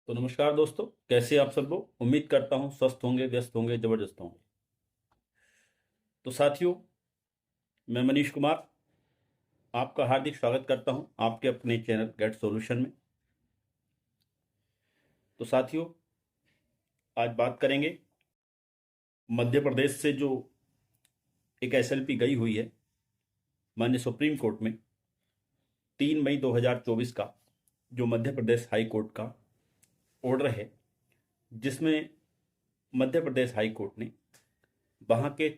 तो नमस्कार दोस्तों, कैसे आप सब लोग। उम्मीद करता हूँ स्वस्थ होंगे, व्यस्त होंगे, जबरदस्त होंगे। तो साथियों, मैं मनीष कुमार आपका हार्दिक स्वागत करता हूँ आपके अपने चैनल गेट सॉल्यूशन में। तो साथियों, आज बात करेंगे मध्य प्रदेश से जो एक एसएलपी गई हुई है माननीय सुप्रीम कोर्ट में 3 मई 2024 का, जो मध्य प्रदेश हाई कोर्ट का ऑर्डर है, जिसमें मध्य प्रदेश हाई कोर्ट ने वहाँ के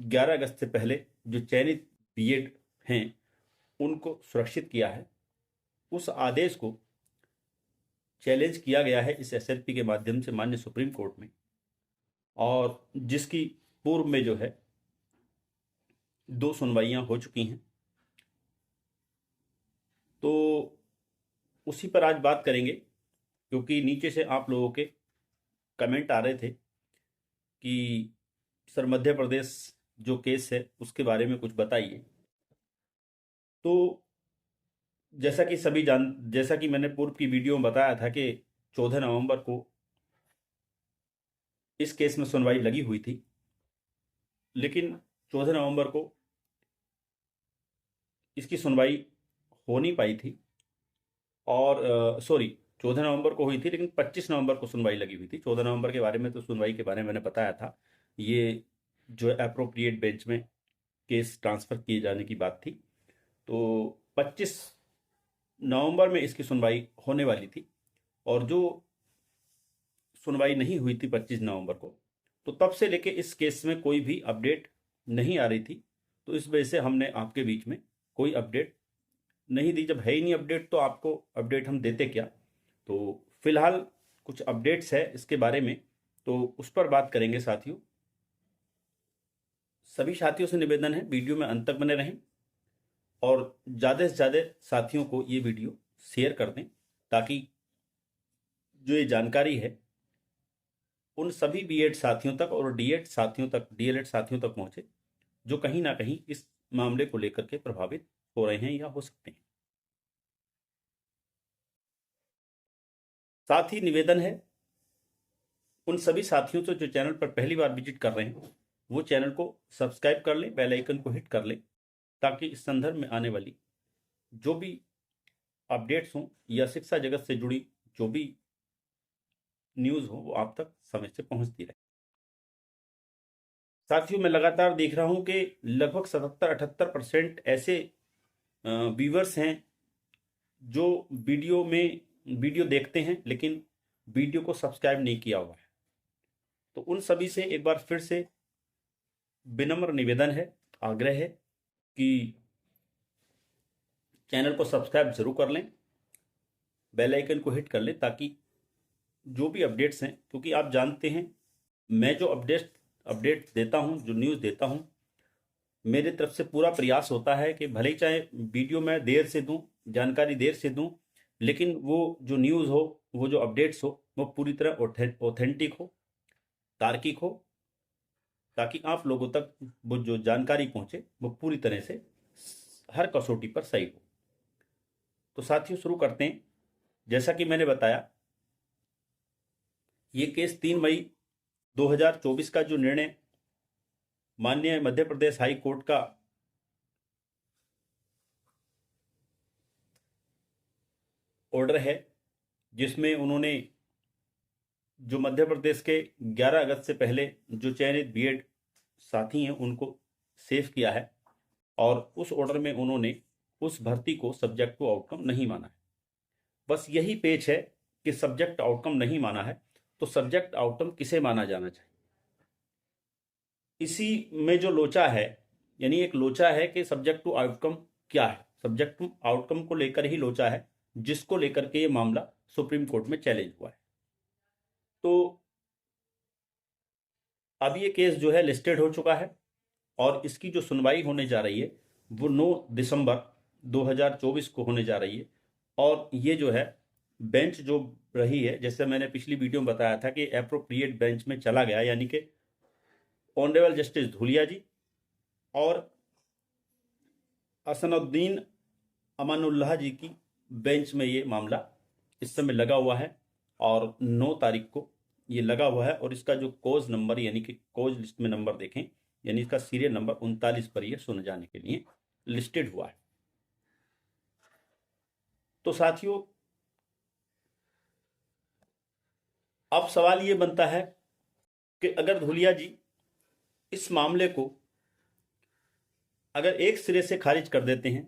11 अगस्त से पहले जो चयनित बीएड हैं उनको सुरक्षित किया है। उस आदेश को चैलेंज किया गया है इस एसएलपी के माध्यम से माननीय सुप्रीम कोर्ट में, और जिसकी पूर्व में जो है 2 सुनवाइयां हो चुकी हैं। तो उसी पर आज बात करेंगे, क्योंकि नीचे से आप लोगों के कमेंट आ रहे थे कि सर मध्य प्रदेश जो केस है उसके बारे में कुछ बताइए। तो जैसा कि मैंने पूर्व की वीडियो में बताया था कि 14 नवंबर को इस केस में सुनवाई लगी हुई थी, लेकिन 14 नवंबर को इसकी सुनवाई हो नहीं पाई थी। और सॉरी, 14 नवंबर को हुई थी, लेकिन 25 नवंबर को सुनवाई लगी हुई थी। 14 नवंबर के बारे में तो सुनवाई के बारे में मैंने बताया था। ये जो अप्रोप्रिएट बेंच में केस ट्रांसफ़र किए जाने की बात थी। तो 25 नवंबर में इसकी सुनवाई होने वाली थी, और जो सुनवाई नहीं हुई थी 25 नवंबर को, तो तब से लेके इस केस में कोई भी अपडेट नहीं आ रही थी। तो इस वजह से हमने आपके बीच में कोई अपडेट नहीं दी। जब है ही नहीं अपडेट तो आपको अपडेट हम देते क्या। तो फिलहाल कुछ अपडेट्स है इसके बारे में, तो उस पर बात करेंगे साथियों। सभी साथियों से निवेदन है वीडियो में अंत तक बने रहें, और ज़्यादा से ज़्यादा साथियों को ये वीडियो शेयर कर दें, ताकि जो ये जानकारी है उन सभी बीएड साथियों तक और डीएड साथियों तक, डीएलएड साथियों तक पहुंचे जो कहीं ना कहीं इस मामले को लेकर के प्रभावित हो रहे हैं या हो सकते हैं। साथ ही निवेदन है उन सभी साथियों से जो चैनल पर पहली बार विजिट कर रहे हैं, वो चैनल को सब्सक्राइब कर लें, बेल आइकन को हिट कर लें, ताकि इस संदर्भ में आने वाली जो भी अपडेट्स हों या शिक्षा जगत से जुड़ी जो भी न्यूज़ हो वो आप तक समय से पहुंचती रहे। साथियों, मैं लगातार देख रहा हूं कि लगभग 77-78% ऐसे व्यूवर्स हैं जो वीडियो देखते हैं लेकिन वीडियो को सब्सक्राइब नहीं किया हुआ है। तो उन सभी से एक बार फिर से विनम्र निवेदन है, आग्रह है कि चैनल को सब्सक्राइब जरूर कर लें, बेल आइकन को हिट कर लें, ताकि जो भी अपडेट्स हैं, क्योंकि आप जानते हैं मैं जो अपडेट देता हूं, जो न्यूज़ देता हूं, मेरे तरफ से पूरा प्रयास होता है कि भले ही चाहे वीडियो मैं देर से दूं, जानकारी देर से दूं, लेकिन वो जो न्यूज़ हो, वो जो अपडेट्स हो, वो पूरी तरह ऑथेंटिक हो, तार्किक हो, ताकि आप लोगों तक वो जो जानकारी पहुंचे वो पूरी तरह से हर कसौटी पर सही हो। तो साथियों, शुरू करते हैं। जैसा कि मैंने बताया, ये केस 3 मई 2024 का जो निर्णय माननीय मध्य प्रदेश हाई कोर्ट का ऑर्डर है, जिसमें उन्होंने जो मध्य प्रदेश के 11 अगस्त से पहले जो चयनित बीएड साथी हैं उनको सेव किया है, और उस ऑर्डर में उन्होंने उस भर्ती को सब्जेक्ट टू आउटकम नहीं माना है। बस यही पेच है कि सब्जेक्ट आउटकम नहीं माना है, तो सब्जेक्ट आउटकम किसे माना जाना चाहिए। इसी में जो लोचा है, यानी एक लोचा है कि सब्जेक्ट टू आउटकम क्या है। सब्जेक्ट टू आउटकम को लेकर ही लोचा है, जिसको लेकर के ये मामला सुप्रीम कोर्ट में चैलेंज हुआ है। तो अब ये केस जो है लिस्टेड हो चुका है, और इसकी जो सुनवाई होने जा रही है वो 9 दिसंबर 2024 को होने जा रही है। और ये जो है बेंच जो रही है, जैसे मैंने पिछली वीडियो में बताया था कि एप्रोप्रिएट बेंच में चला गया, यानी कि ऑनरेबल जस्टिस धूलिया जी और असनुद्दीन अमानुल्लाह जी की बेंच में ये मामला इस समय लगा हुआ है। और 9 तारीख को ये लगा हुआ है, और इसका जो कोज नंबर यानी कि कोज लिस्ट में नंबर देखें, यानी इसका सीरियल नंबर 39 पर ये सुने जाने के लिए लिस्टेड हुआ है। तो साथियों, अब सवाल ये बनता है कि अगर धूलिया जी इस मामले को अगर एक सिरे से खारिज कर देते हैं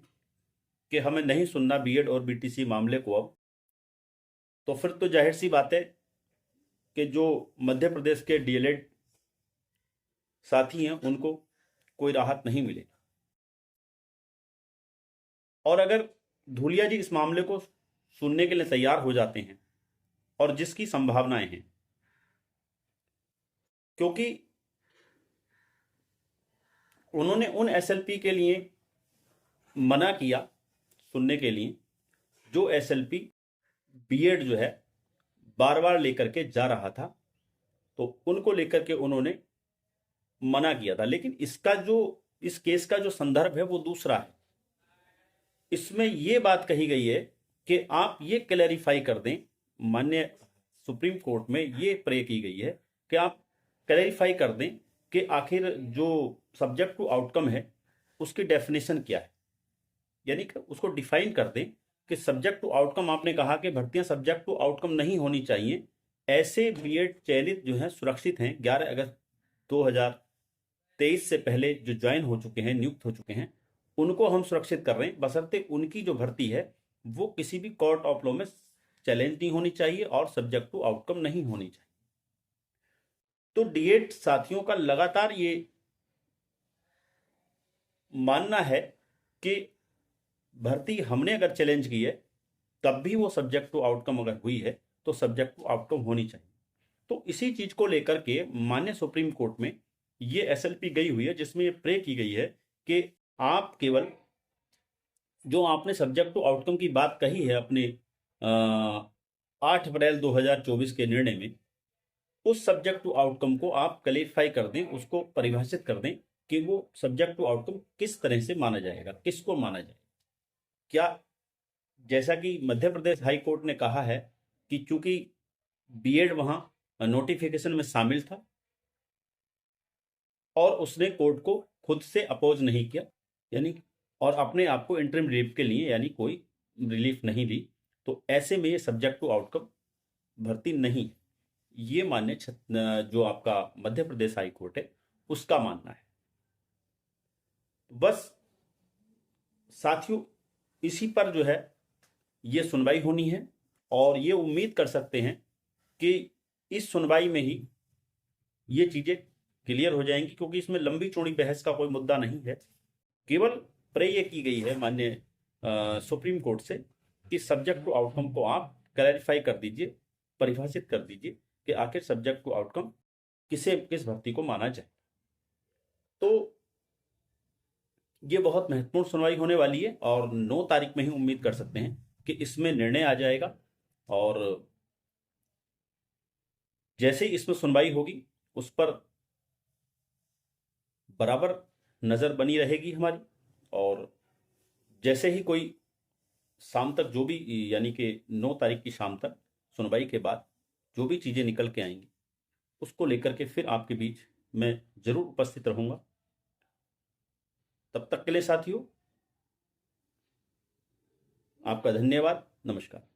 कि हमें नहीं सुनना बीएड और बीटीसी मामले को अब, तो फिर तो जाहिर सी बात है कि जो मध्य प्रदेश के डीएलएड साथी हैं उनको कोई राहत नहीं मिलेगी। और अगर धूलिया जी इस मामले को सुनने के लिए तैयार हो जाते हैं, और जिसकी संभावनाएं हैं, क्योंकि उन्होंने उन एसएलपी के लिए मना किया सुनने के लिए जो एसएलपी बीएड जो है बार बार लेकर के जा रहा था, तो उनको लेकर के उन्होंने मना किया था। लेकिन इस केस का जो संदर्भ है वो दूसरा है। इसमें यह बात कही गई है कि आप ये क्लैरिफाई कर दें, माननीय सुप्रीम कोर्ट में ये प्रे की गई है कि आप क्लैरिफाई कर दें कि आखिर जो सब्जेक्ट टू आउटकम है उसकी डेफिनेशन क्या है, यानी कि उसको डिफाइन कर दें कि सब्जेक्ट टू आउटकम, आपने कहा कि भर्तियां सब्जेक्ट टू आउटकम नहीं होनी चाहिए, ऐसे बीएड चयनित जो हैं सुरक्षित हैं 11 अगस्त 2023 से पहले जो ज्वाइन हो चुके हैं, नियुक्त हो चुके हैं, उनको हम सुरक्षित कर रहे हैं, बशर्ते उनकी जो भर्ती है वो किसी भी कोर्ट ऑफ लॉ में चैलेंज नहीं होनी चाहिए और सब्जेक्ट टू आउटकम नहीं होनी चाहिए। तो डीएड साथियों का लगातार ये मानना है कि भर्ती हमने अगर चैलेंज की है तब भी वो सब्जेक्ट टू आउटकम अगर हुई है तो सब्जेक्ट टू आउटकम होनी चाहिए। तो इसी चीज को लेकर के माननीय सुप्रीम कोर्ट में ये एसएलपी गई हुई है, जिसमें ये प्रे की गई है कि आप केवल जो आपने सब्जेक्ट टू आउटकम की बात कही है अपने 8 अप्रैल 2024 के निर्णय में, उस सब्जेक्ट टू आउटकम को आप क्लेरिफाई कर दें, उसको परिभाषित कर दें कि वो सब्जेक्ट टू आउटकम किस तरह से माना जाएगा, किसको माना जाएगा। क्या, जैसा कि मध्य प्रदेश हाई कोर्ट ने कहा है कि चूंकि बीएड वहां नोटिफिकेशन में शामिल था और उसने कोर्ट को खुद से अपोज नहीं किया, यानी और अपने आप को इंटरिम रिलीफ के लिए यानी कोई रिलीफ नहीं दी, तो ऐसे में ये सब्जेक्ट टू आउटकम भर्ती नहीं, ये मान्य जो आपका मध्य प्रदेश हाई कोर्ट है उसका मानना है। बस साथियों, इसी पर जो है ये सुनवाई होनी है, और ये उम्मीद कर सकते हैं कि इस सुनवाई में ही ये चीजें क्लियर हो जाएंगी, क्योंकि इसमें लंबी चौड़ी बहस का कोई मुद्दा नहीं है। केवल प्रे ये की गई है माननीय सुप्रीम कोर्ट से कि सब्जेक्ट टू आउटकम को आप क्लैरिफाई कर दीजिए, परिभाषित कर दीजिए कि आखिर सब्जेक्ट टू आउटकम किस भर्ती को माना जाए। तो ये बहुत महत्वपूर्ण सुनवाई होने वाली है, और 9 तारीख में ही उम्मीद कर सकते हैं कि इसमें निर्णय आ जाएगा, और जैसे ही इसमें सुनवाई होगी उस पर बराबर नजर बनी रहेगी हमारी, और जैसे ही कोई शाम तक जो भी, यानी कि 9 तारीख की शाम तक सुनवाई के बाद जो भी चीजें निकल के आएंगी उसको लेकर के फिर आपके बीच मैं जरूर उपस्थित रहूंगा। तब तक के लिए साथियों, आपका धन्यवाद, नमस्कार।